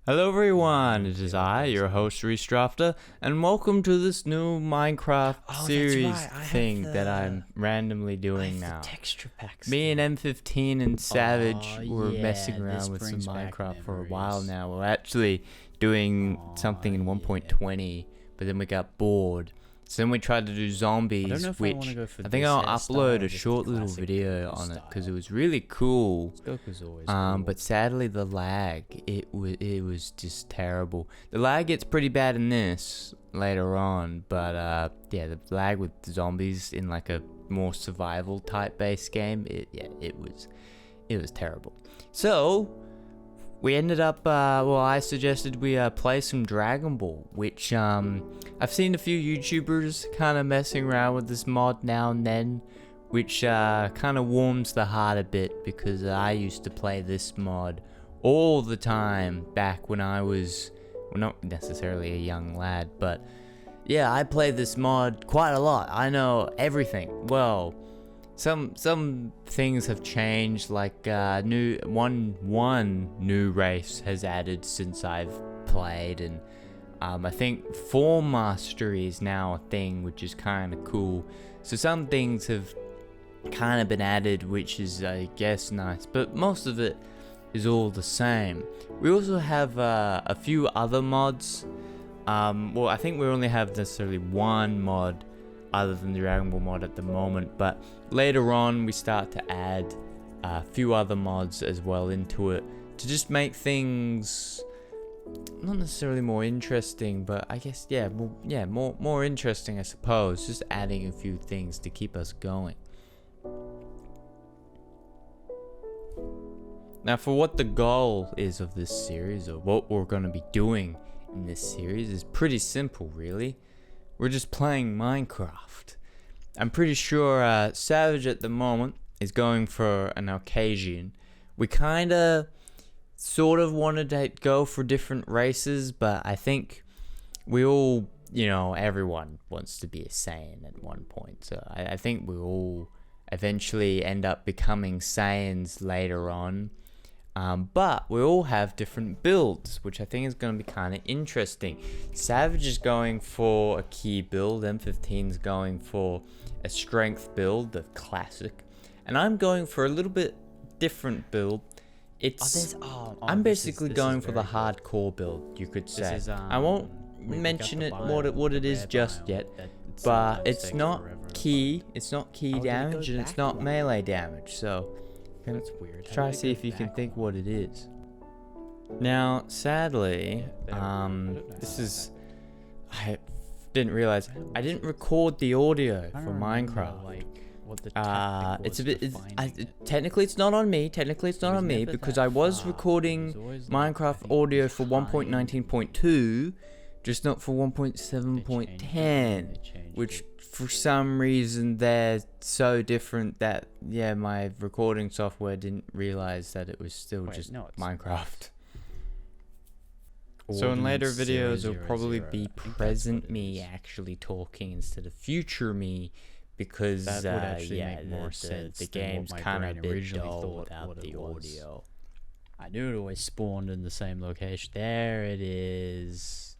Hello everyone, it is I, your host Restrafter, and welcome to this new Minecraft series thing that I'm randomly doing now. Texture packs. Me and M15 and Savage were yeah, messing around this with some brings back Minecraft for a while memories. now. We're actually doing something in 1.20, but then we got bored. So then we tried to do zombies, I don't know if I wanna which go for I think this I'll hairstyle upload or a just short the little classic video Goku on it because it style. was really cool. Goku's always cool. But sadly the lag, it was just terrible. The lag gets pretty bad in this later on, but yeah, the lag with zombies in like a more survival type based game, it was terrible. So we ended up, I suggested we play some Dragon Ball, which I've seen a few YouTubers kind of messing around with this mod now and then, which kind of warms the heart a bit because I used to play this mod all the time back when I was, well, not necessarily a young lad, but yeah, I played this mod quite a lot. I know everything. Well, some things have changed, like one new race has added since I've played, and I think form mastery is now a thing, which is kind of cool. So some things have kind of been added, which is, I guess, nice, but most of it is all the same. We also have a few other mods. Well, I think we only have necessarily one mod other than the Dragon Ball mod at the moment, but later on we start to add a few other mods as well into it to just make things not necessarily more interesting, but I guess more interesting, I suppose. Just adding a few things to keep us going. Now, for what the goal is of this series, or what we're going to be doing in this series, is pretty simple, really. We're just playing Minecraft. I'm pretty sure Savage at the moment is going for an Caucasian. We kinda sort of wanted to go for different races, but I think we all, everyone wants to be a Saiyan at one point. So I think we all eventually end up becoming Saiyans later on. But we all have different builds, which I think is going to be kind of interesting. Savage is going for a key build, M15 is going for a strength build, the classic, and I'm going for a little bit different build. I'm basically going for the hardcore build, you could say. I won't mention what it is just yet, but it's not key damage and it's not melee damage, so That's weird. try to see if you can think what it is. Now, sadly, I didn't realize I didn't record the audio for Minecraft. It's a bit. Technically, it's not on me. Because I was recording Minecraft audio for 1.19.2, just not for 1.7.10, which for some reason they're so different that my recording software didn't realize that it was still just Minecraft. So in later videos it'll probably be present me actually talking instead of future me, because that would actually make more sense. The than what game's my kind of brain a bit originally dull thought without what the it was. audio. I knew it always spawned in the same location. There it is.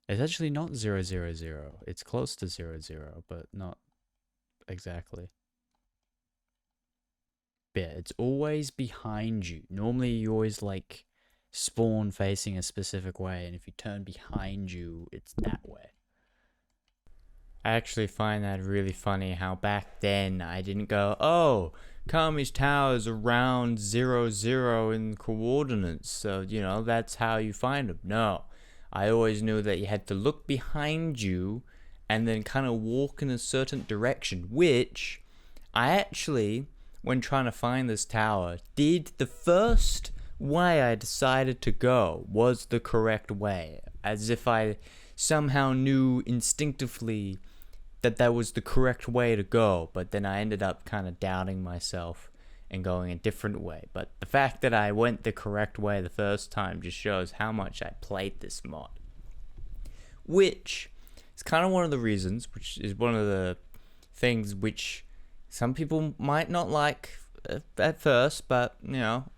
It's actually not 000. It's close to 00, but not exactly. But yeah, it's always behind you. Normally you always like spawn facing a specific way, and if you turn behind you, it's that way. I actually find that really funny how back then I didn't go, oh, Kami's tower is around 00 in coordinates, so that's how you find him. No, I always knew that you had to look behind you and then kind of walk in a certain direction, which I actually, when trying to find this tower, did the first way I decided to go was the correct way, as if I somehow knew instinctively that was the correct way to go, but then I ended up kind of doubting myself and going a different way. But the fact that I went the correct way the first time just shows how much I played this mod, which is kind of one of the reasons, which is one of the things which some people might not like at first, but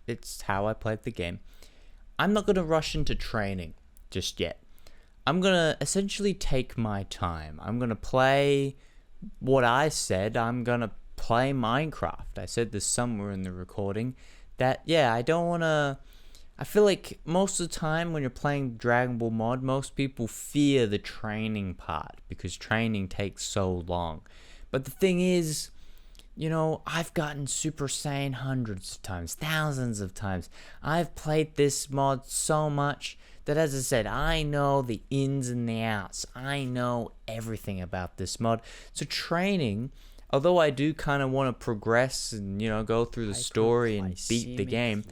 it's how I played the game. I'm not gonna rush into training just yet. I'm gonna essentially take my time. I'm gonna play what I said. I'm gonna play Minecraft. I said this somewhere in the recording that I don't wanna. I feel like most of the time when you're playing Dragon Ball mod, most people fear the training part because training takes so long. But the thing is, I've gotten Super Saiyan hundreds of times, thousands of times. I've played this mod so much that, as I said, I know the ins and the outs. I know everything about this mod. So training, although I do kind of want to progress and, go through the story and beat the game,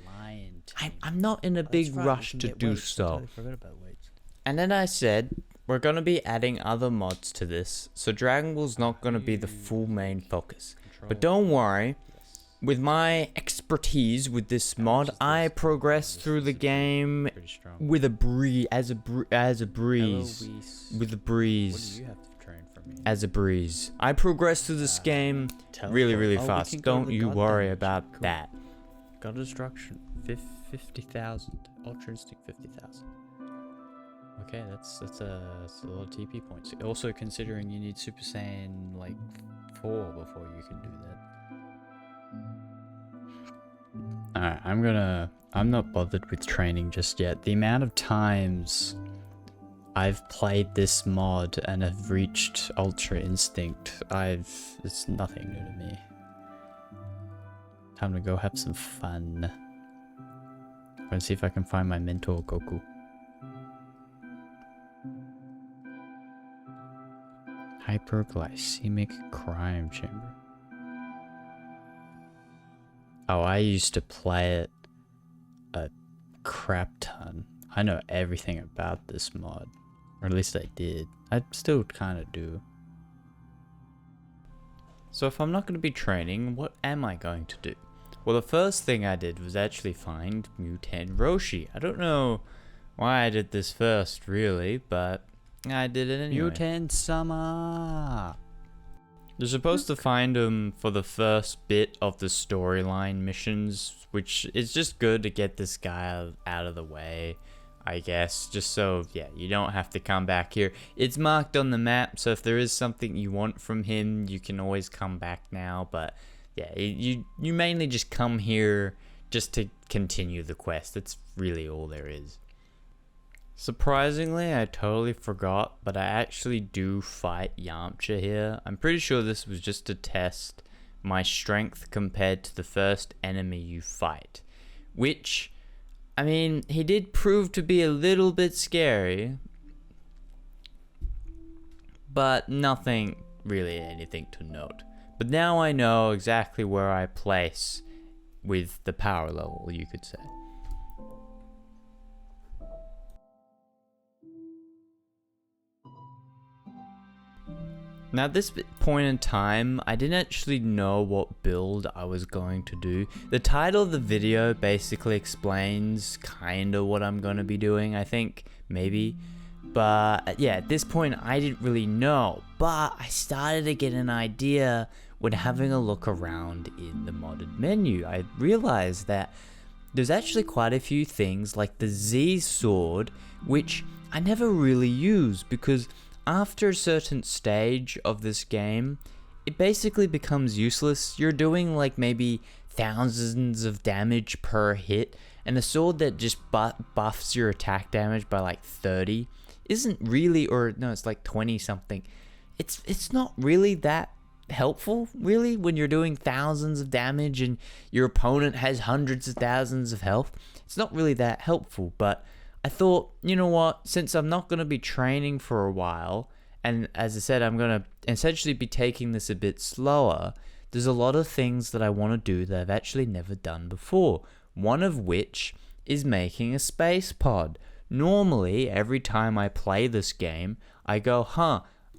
I'm not in a big rush to do so. And then I said, we're going to be adding other mods to this, so Dragon Ball's not going to be the full main focus. But don't worry, with my expertise with this mod, I progress through the game with a breeze, as a breeze, with a breeze, as a breeze. I progress through this game really, really fast. Don't you worry about that. God Destruction, 50,000. Ultra Instinct, 50,000. Okay, that's a lot of TP points. Also, considering you need Super Saiyan like 4 before you can do that. Alright, I'm not bothered with training just yet. The amount of times I've played this mod and have reached Ultra Instinct, it's nothing new to me. Time to go have some fun. I'm gonna see if I can find my mentor Goku. Hyperglycemic crime chamber. Oh, I used to play it a crap ton. I know everything about this mod. Or at least I did. I still kind of do. So if I'm not going to be training, what am I going to do? Well, the first thing I did was actually find Muten Roshi. I don't know why I did this first, really, but I did it anyway. Muten-sama! You're supposed to find him for the first bit of the storyline missions, which is just good to get this guy out of the way, I guess. Just so, you don't have to come back here. It's marked on the map, so if there is something you want from him, you can always come back now, but you mainly just come here just to continue the quest. That's really all there is. Surprisingly, I totally forgot, but I actually do fight Yamcha here. I'm pretty sure this was just to test my strength compared to the first enemy you fight. Which, I mean, he did prove to be a little bit scary, but nothing really anything to note. But now I know exactly where I place with the power level, you could say. Now at this point in time, I didn't actually know what build I was going to do. The title of the video basically explains kinda what I'm gonna be doing, I think, maybe. But at this point I didn't really know, but I started to get an idea when having a look around in the modded menu. I realized that there's actually quite a few things like the Z sword, which I never really use because after a certain stage of this game, it basically becomes useless. You're doing like maybe thousands of damage per hit, and a sword that just buffs your attack damage by like 30 isn't really, or no, it's like 20 something. It's not really that helpful, really, when you're doing thousands of damage and your opponent has hundreds of thousands of health. It's not really that helpful, but I thought, you know what, since I'm not going to be training for a while, and as I said, I'm going to essentially be taking this a bit slower, there's a lot of things that I want to do that I've actually never done before. One of which is making a space pod. Normally, every time I play this game, I go,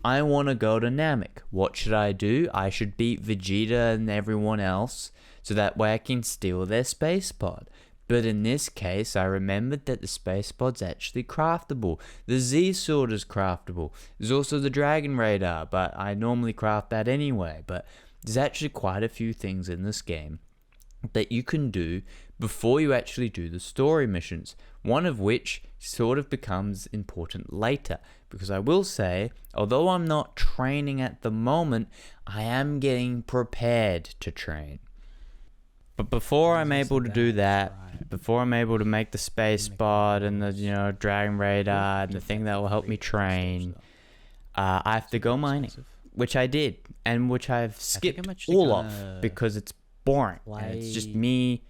I want to go to Namek. What should I do? I should beat Vegeta and everyone else, so that way I can steal their space pod. But in this case, I remembered that the space pod's actually craftable. The Z sword is craftable. There's also the Dragon Radar, but I normally craft that anyway. But there's actually quite a few things in this game that you can do before you actually do the story missions, one of which sort of becomes important later. Because I will say, although I'm not training at the moment, I am getting prepared to train. But before I'm able to do that, before I'm able to make the space pod and the, Dragon Radar and the thing that will help me train, I have to go mining, which I did, and which I've skipped all of because it's boring. And it's just me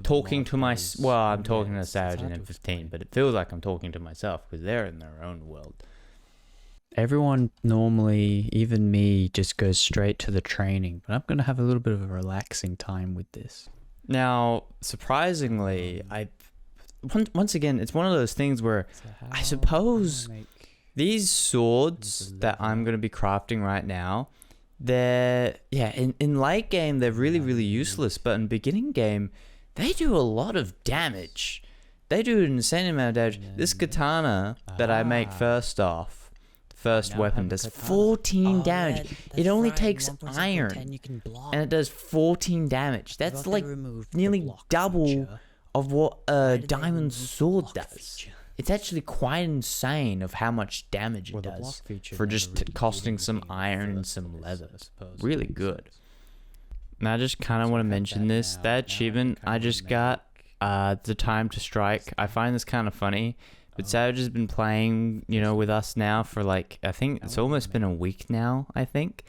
talking to I'm talking to Savage and M15, but it feels like I'm talking to myself because they're in their own world. Everyone normally, even me, just goes straight to the training, but I'm going to have a little bit of a relaxing time with this. Now, surprisingly, once again, it's one of those things where I suppose these swords that I'm going to be crafting right now, in late game, they're really, really useless, but in beginning game, they do a lot of damage. They do an insane amount of damage. This katana that I make first weapon does 14 damage. It only takes iron, and it does 14 damage. That's like nearly double of what a diamond sword does. It's actually quite insane of how much damage it does for just costing some iron and some leather. Really good. And I just kind of want to mention this. That achievement I just got, the time to strike. I find this kind of funny. But Savage has been playing, with us now for I think it's almost been a week now, I think.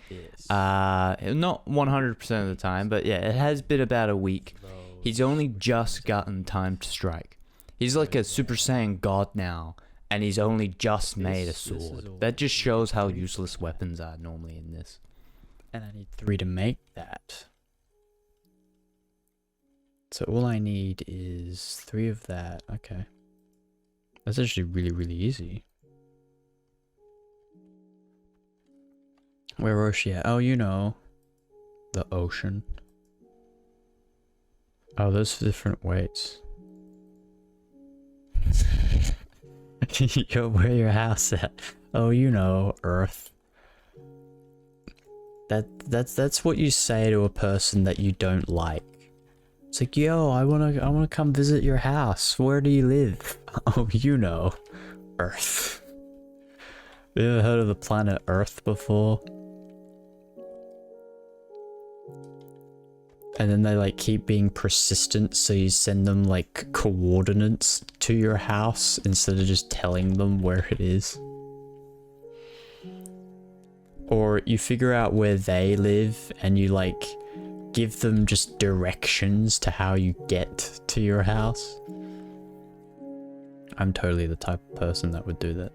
Not 100% of the time, but yeah, it has been about a week. He's only just gotten time to strike. He's like a Super Saiyan God now, and he's only just made a sword. That just shows how useless weapons are normally in this. And I need 3 to make that. So all I need is 3 of that. Okay. That's actually really, really easy. Where was she at? Oh, the ocean. Oh, those different weights. Yo, where your house at? Oh, Earth. That's what you say to a person that you don't like. It's like, yo, I wanna come visit your house. Where do you live? Oh, Earth. You ever heard of the planet Earth before? And then they keep being persistent, so you send them coordinates to your house instead of just telling them where it is. Or you figure out where they live and you give them just directions to how you get to your house. I'm totally the type of person that would do that.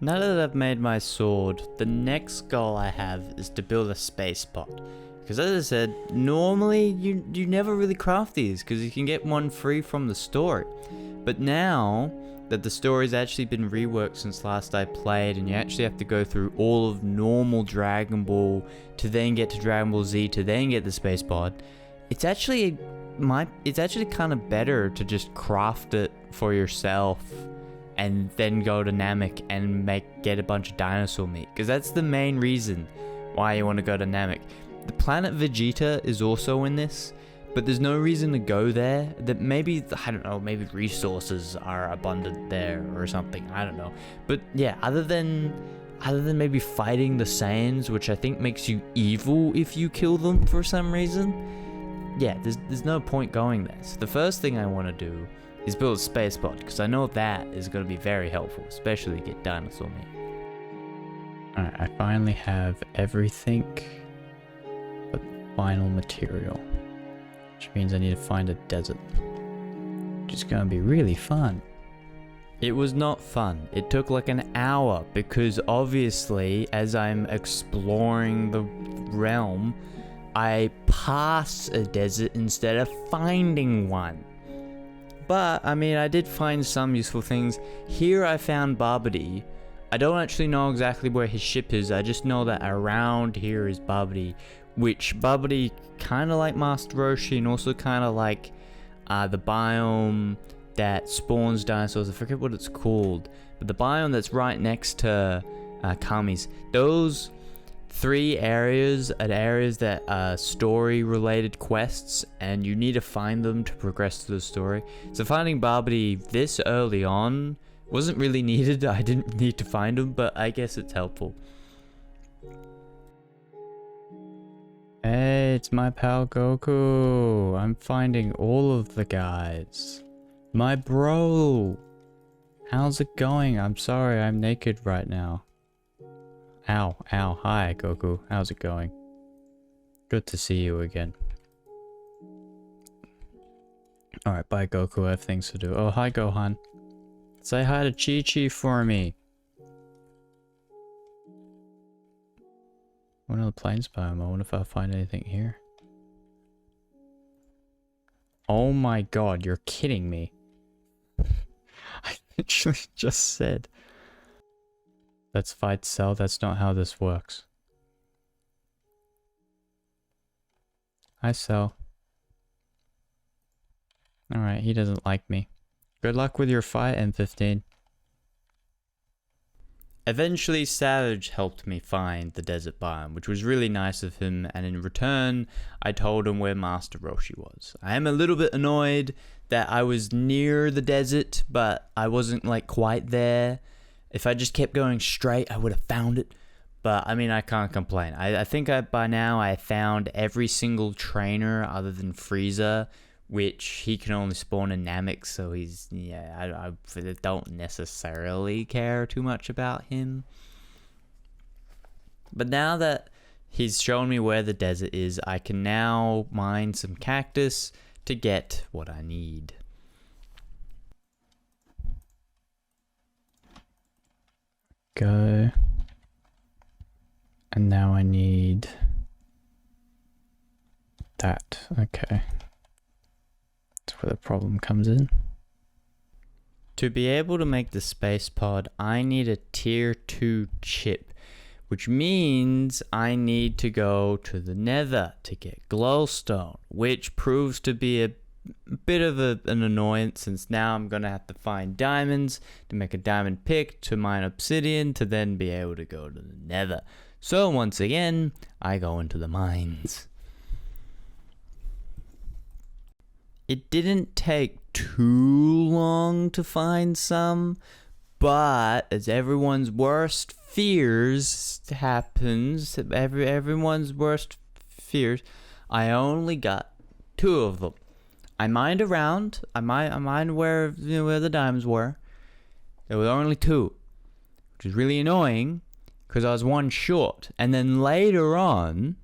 Now that I've made my sword, the next goal I have is to build a space pod. Because as I said, normally you never really craft these because you can get one free from the story. But now that the story's actually been reworked since last I played, and you actually have to go through all of normal Dragon Ball to then get to Dragon Ball Z to then get the space pod, it's actually kind of better to just craft it for yourself and then go to Namek and get a bunch of dinosaur meat, because that's the main reason why you want to go to Namek. The planet Vegeta is also in this, but there's no reason to go there. That maybe, I don't know, maybe resources are abundant there or something, I don't know. But yeah, other than maybe fighting the Saiyans, which I think makes you evil if you kill them for some reason, yeah, there's no point going there. So the first thing I want to do is build a space pod, because I know that is going to be very helpful, especially to get dinosaur meat. Alright, I finally have everything but final material, which means I need to find a desert, which is going to be really fun. It was not fun. It took like an hour, because obviously as I'm exploring the realm, I pass a desert instead of finding one. But, I mean, I did find some useful things. Here I found Babidi. I don't actually know exactly where his ship is. I just know that around here is Babidi, which Babidi kind of like Master Roshi, and also kind of like the biome that spawns dinosaurs. I forget what it's called, but the biome that's right next to Kami's. Those 3 areas that are story related quests, and you need to find them to progress through the story. So finding Barbary this early on wasn't really needed. I didn't need to find them, but I guess it's helpful. Hey, it's my pal Goku. I'm finding all of the guys. My bro. How's it going? I'm sorry, I'm naked right now. Ow, ow. Hi, Goku. How's it going? Good to see you again. Alright, bye, Goku. I have things to do. Oh, hi, Gohan. Say hi to Chi-Chi for me. One of the plains biome. I wonder if I'll find anything here. Oh my god, you're kidding me. I literally just said. Let's fight Cell. That's not how this works. Hi, Cell. Alright, he doesn't like me. Good luck with your fight, M15. Eventually, Savage helped me find the desert biome, which was really nice of him, and in return, I told him where Master Roshi was. I am a little bit annoyed that I was near the desert, but I wasn't like quite there. If I just kept going straight, I would have found it. But, I mean, I can't complain. I think by now I found every single trainer other than Frieza, which he can only spawn in Namek, so he's, yeah, I don't necessarily care too much about him. But now that he's shown me where the desert is, I can now mine some cactus to get what I need. Go. And now I need that. Okay. That's where the problem comes in. To be able to make the space pod, I need a tier 2 chip, which means I need to go to the Nether to get glowstone, which proves to be a bit of an annoyance, since now I'm gonna have to find diamonds to make a diamond pick, to mine obsidian, to then be able to go to the Nether. So once again, I go into the mines. It didn't take too long to find some, but as everyone's worst fears happens, everyone's worst fears, I only got 2 of them. I mined around. I mined where where the diamonds were. There were only 2, which is really annoying because I was 1 short. And then later on,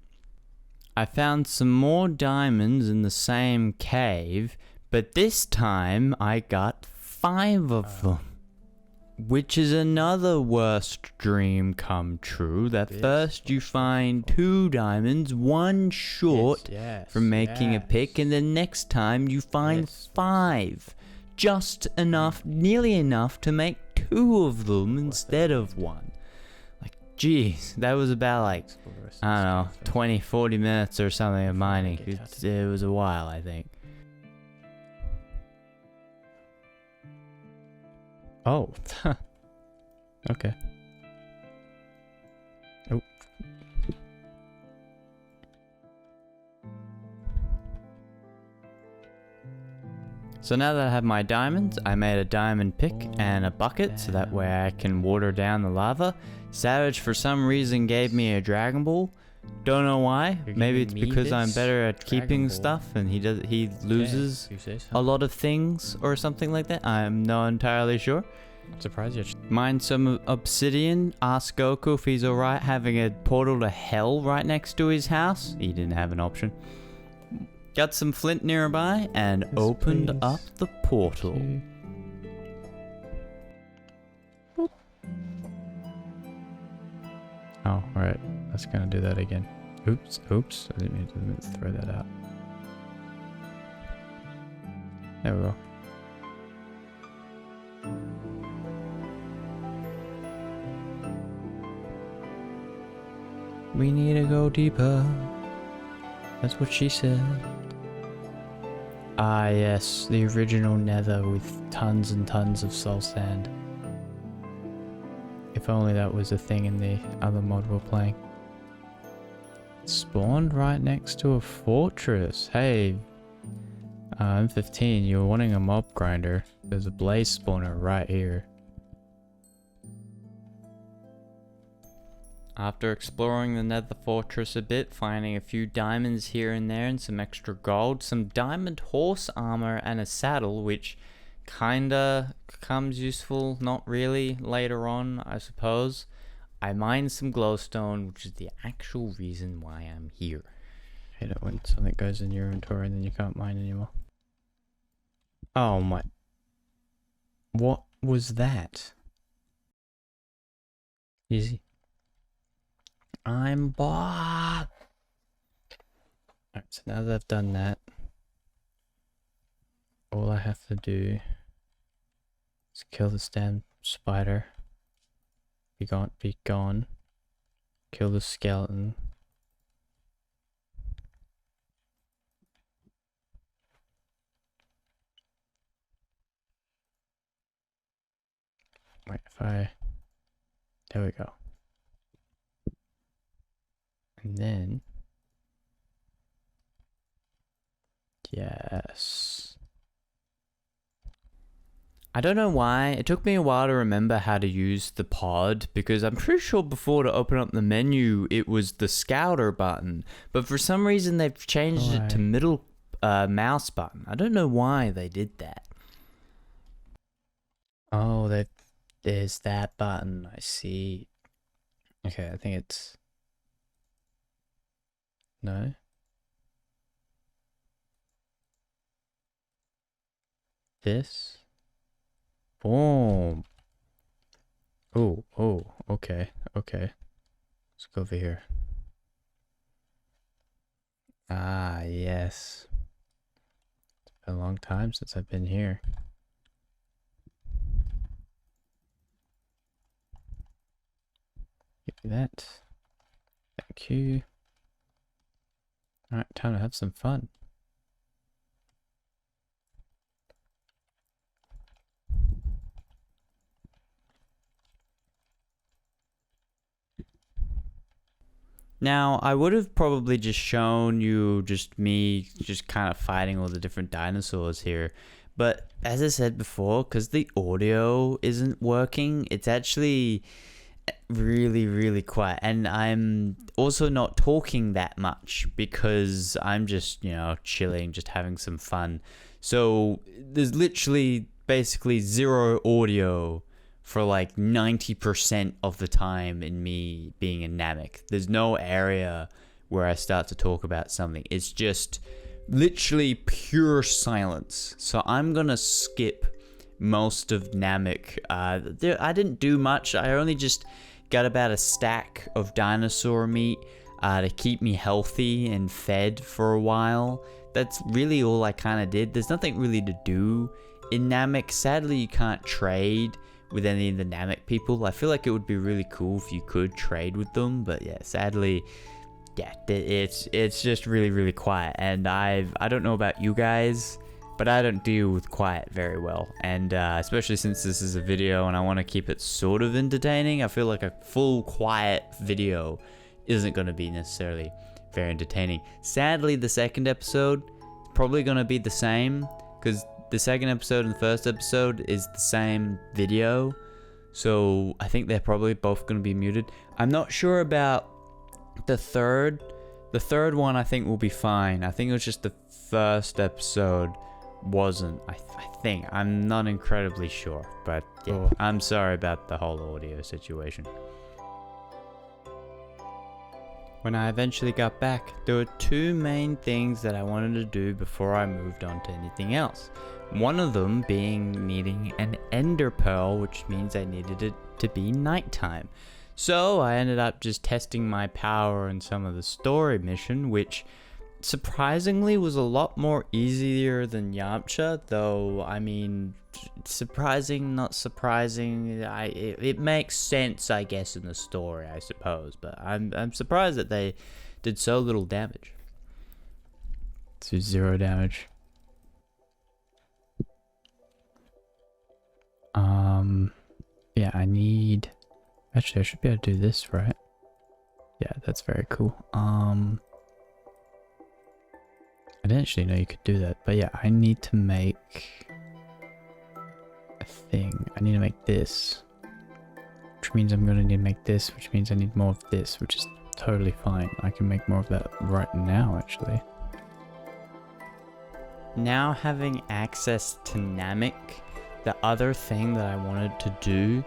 I found some more diamonds in the same cave, but this time I got 5 of them. Which is another worst dream come true, that first you find 2 diamonds, 1 short from making a pick, and then next time you find 5. Just enough, nearly enough to make 2 of them instead of 1. Like, geez, that was about like, I don't know, 20, 40 minutes or something of mining. It was a while, I think. Oh. Okay. Oh. So now that I have my diamonds, I made a diamond pick and a bucket so that way I can water down the lava. Savage for some reason gave me a Dragon Ball. Don't know why. Maybe it's because I'm better at keeping stuff and he loses a lot of things or something like that. I'm not entirely sure. I'm surprised you're... Mine some obsidian. Ask Goku if he's alright having a portal to hell right next to his house. He didn't have an option. Got some flint nearby and opened up the portal. Oh, right. That's gonna do that again. Oops, oops. I didn't mean to throw that out. There we go. We need to go deeper. That's what she said. Ah, yes, the original Nether with tons and tons of soul sand. If only that was a thing in the other mod we're playing. Spawned right next to a fortress. Hey, M15, you're wanting a mob grinder. There's a blaze spawner right here. After exploring the Nether Fortress a bit, finding a few diamonds here and there and some extra gold, some diamond horse armor and a saddle, which kinda becomes useful, not really, later on, I suppose. I mined some glowstone, which is the actual reason why I'm here. Hate it when something goes in your inventory and then you can't mine anymore. Oh my... What was that? Easy. I'm Bob! Alright, so now that I've done that, all I have to do is kill this damn spider. Be gone, be gone. Kill the skeleton. Wait, if I... There we go. And then... Yes. I don't know why, it took me a while to remember how to use the pod, because I'm pretty sure before to open up the menu it was the scouter button, but for some reason they've changed it to middle mouse button. I don't know why they did that. Oh, there's that button, I see. Okay, I think it's... No? This? Boom. Oh, okay, okay. Let's go over here. Ah, yes. It's been a long time since I've been here. Give me that. Thank you. Alright, time to have some fun. Now, I would have probably just shown you just me just kind of fighting all the different dinosaurs here. But as I said before, because the audio isn't working, it's actually really, really quiet. And I'm also not talking that much because I'm just, you know, chilling, just having some fun. So there's literally basically zero audio for like 90% of the time in me being a Namek. There's no area where I start to talk about something. It's just literally pure silence. So I'm gonna skip most of Namek. I didn't do much. I only just got about a stack of dinosaur meat to keep me healthy and fed for a while. That's really all I kind of did. There's nothing really to do in Namek. Sadly, you can't trade with any of the Namek people. I feel like it would be really cool if you could trade with them, but yeah, sadly, yeah, it's just really, really quiet. And I don't know about you guys, but I don't deal with quiet very well. And especially since this is a video and I want to keep it sort of entertaining, I feel like a full quiet video isn't going to be necessarily very entertaining. Sadly, the second episode is probably going to be the same, because the second episode and the first episode is the same video, so I think they're probably both going to be muted. I'm not sure about the third. The third one I think will be fine. I think it was just the first episode wasn't. I think. I'm not incredibly sure, but yeah, I'm sorry about the whole audio situation. When I eventually got back, there were two main things that I wanted to do before I moved on to anything else. One of them being needing an ender pearl, which means I needed it to be nighttime. So I ended up just testing my power in some of the story mission, which surprisingly was a lot more easier than Yamcha, though, I mean, surprising, not surprising, it makes sense, I guess, in the story, I suppose, but I'm surprised that they did so little damage. To 0 damage. Yeah, I need... Actually, I should be able to do this, right? Yeah, that's very cool. I didn't actually know you could do that, but yeah, I need to make a thing. I need to make this, which means I'm gonna need to make this, which means I need more of this, which is totally fine. I can make more of that right now, actually. Now having access to Namek, the other thing that I wanted to do,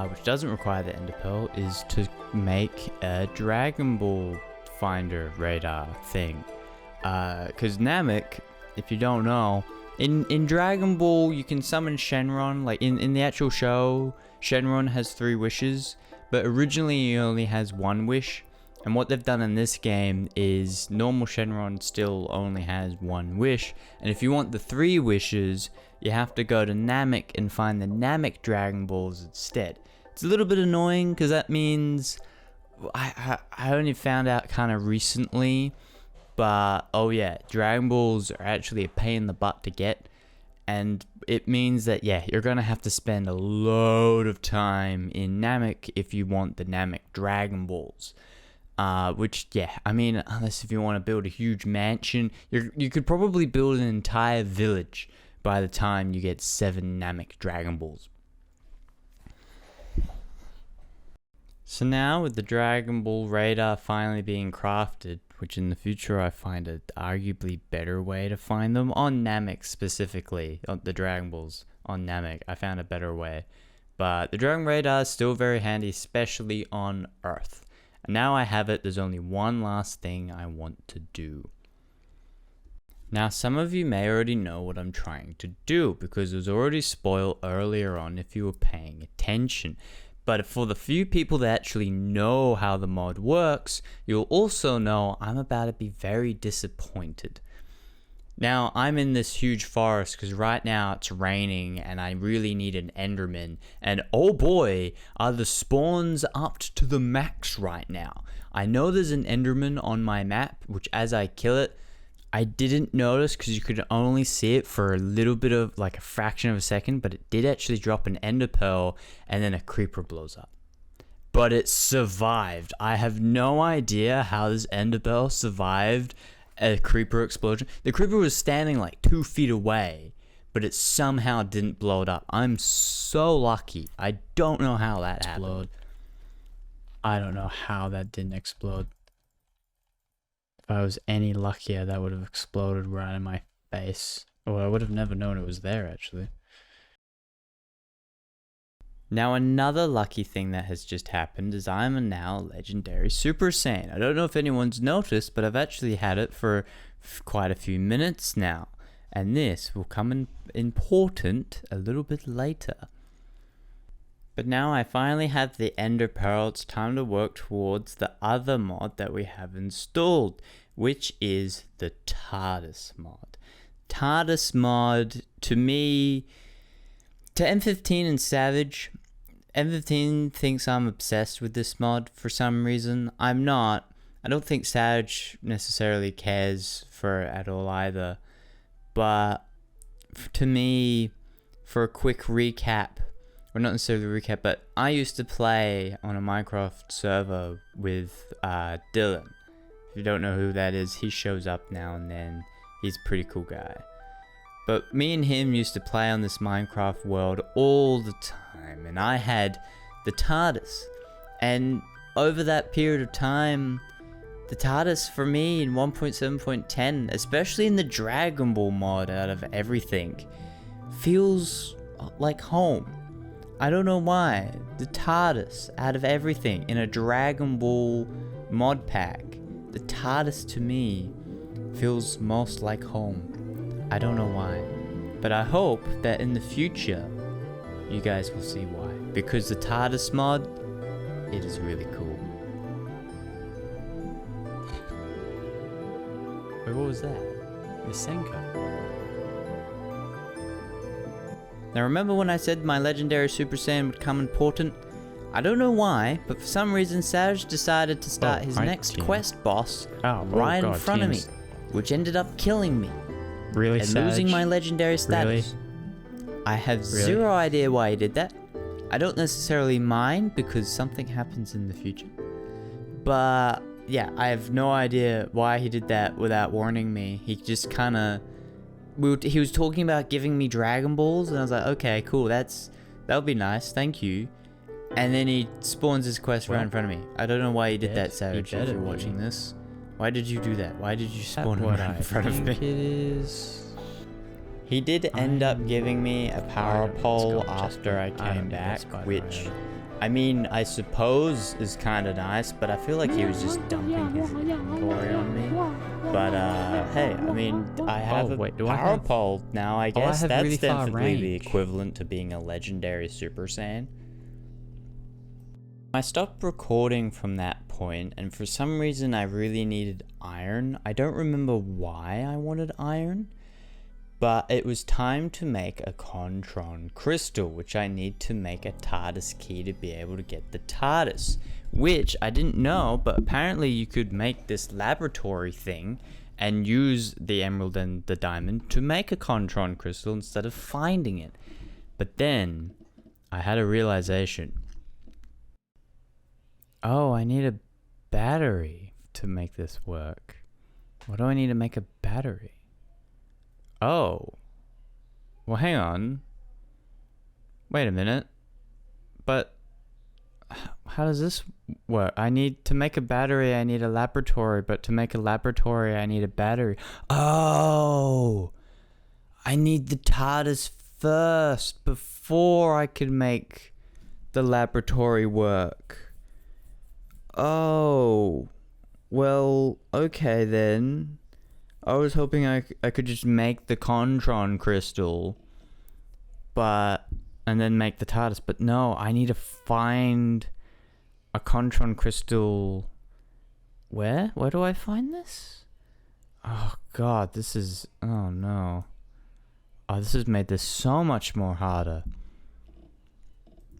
which doesn't require the Ender Pearl, is to make a Dragon Ball Finder radar thing. Because Namek, if you don't know, in Dragon Ball you can summon Shenron. Like in the actual show, Shenron has 3 wishes, but originally he only has 1 wish. And what they've done in this game is normal Shenron still only has 1 wish, and if you want the 3 wishes, you have to go to Namek and find the Namek Dragon Balls instead. It's a little bit annoying because that means I only found out kind of recently, but oh yeah, Dragon Balls are actually a pain in the butt to get, and it means that yeah, you're gonna have to spend a load of time in Namek if you want the Namek Dragon Balls. Which, yeah, I mean, unless if you want to build a huge mansion, you could probably build an entire village by the time you get 7 Namek Dragon Balls. So now with the Dragon Ball radar finally being crafted, which in the future I find an arguably better way to find them on Namek specifically, on the Dragon Balls on Namek, I found a better way. But the Dragon radar is still very handy, especially on Earth. And now I have it, there's only one last thing I want to do. Now some of you may already know what I'm trying to do because it was already spoiled earlier on if you were paying attention. But for the few people that actually know how the mod works, you'll also know I'm about to be very disappointed. Now, I'm in this huge forest because right now it's raining and I really need an Enderman. And oh boy, are the spawns upped to the max right now. I know there's an Enderman on my map, which as I kill it, I didn't notice because you could only see it for a little bit of like a fraction of a second, but it did actually drop an Ender Pearl and then a creeper blows up. But it survived. I have no idea how this Ender Pearl survived a creeper explosion. The creeper was standing like 2 feet away, but it somehow didn't blow it up. I'm so lucky. I don't know how that happened. I don't know how that didn't explode. If I was any luckier, that would have exploded right in my face. Or I would have never known it was there, actually. Now another lucky thing that has just happened is I'm now a legendary Super Saiyan. I don't know if anyone's noticed, but I've actually had it for quite a few minutes now. And this will come in important a little bit later. But now I finally have the Ender Pearl. It's time to work towards the other mod that we have installed, which is the TARDIS mod. TARDIS mod, to me, to M15 and Savage, M15 thinks I'm obsessed with this mod for some reason. I'm not. I don't think Savage necessarily cares for it at all either. But to me, for a quick recap, or not necessarily a recap, but I used to play on a Minecraft server with Dylan. If you don't know who that is, he shows up now and then. He's a pretty cool guy. But me and him used to play on this Minecraft world all the time, and I had the TARDIS. And over that period of time, the TARDIS for me in 1.7.10, especially in the Dragon Ball mod out of everything, feels like home. I don't know why. The TARDIS out of everything in a Dragon Ball mod pack, the TARDIS to me feels most like home. I don't know why, but I hope that in the future you guys will see why. Because the TARDIS mod, it is really cool. Wait, what was that? Misenko. Now remember when I said my legendary Super Saiyan would come important? I don't know why, but for some reason Savage decided to start his next quest boss right in front of me, which ended up killing me. Really, and losing my legendary status. Really? I have zero idea why he did that. I don't necessarily mind because something happens in the future. But yeah, I have no idea why he did that without warning me. He just kind of, he was talking about giving me Dragon Balls, and I was like, okay, cool, that would be nice, thank you. And then he spawns his quest right in front of me. I don't know why he did that, Savage. If you're watching this, why did you do that? Why did you spawn him right in front of me? It is. He did end up giving me a power pole after I came back, which, I mean, I suppose is kind of nice, but I feel like he was just dumping his inventory on me. But, hey, I mean, I have a power pole now, I guess. That's really definitely the equivalent to being a legendary Super Saiyan. I stopped recording from that point, and for some reason I really needed iron. I don't remember why I wanted iron, but it was time to make a Contron crystal, which I need to make a TARDIS key to be able to get the TARDIS, which I didn't know, but apparently you could make this laboratory thing and use the emerald and the diamond to make a Contron crystal instead of finding it. But then I had a realization. Oh, I need a battery to make this work. What do I need to make a battery? Oh. Well, hang on. Wait a minute. But how does this work? I need to make a battery, I need a laboratory, but to make a laboratory, I need a battery. Oh! I need the TARDIS first before I can make the laboratory work. Oh, well, okay then. I was hoping I could just make the Contron crystal, and then make the TARDIS, but no, I need to find a Contron crystal. Where do I find this? Oh god, oh no. Oh, this has made this so much more harder.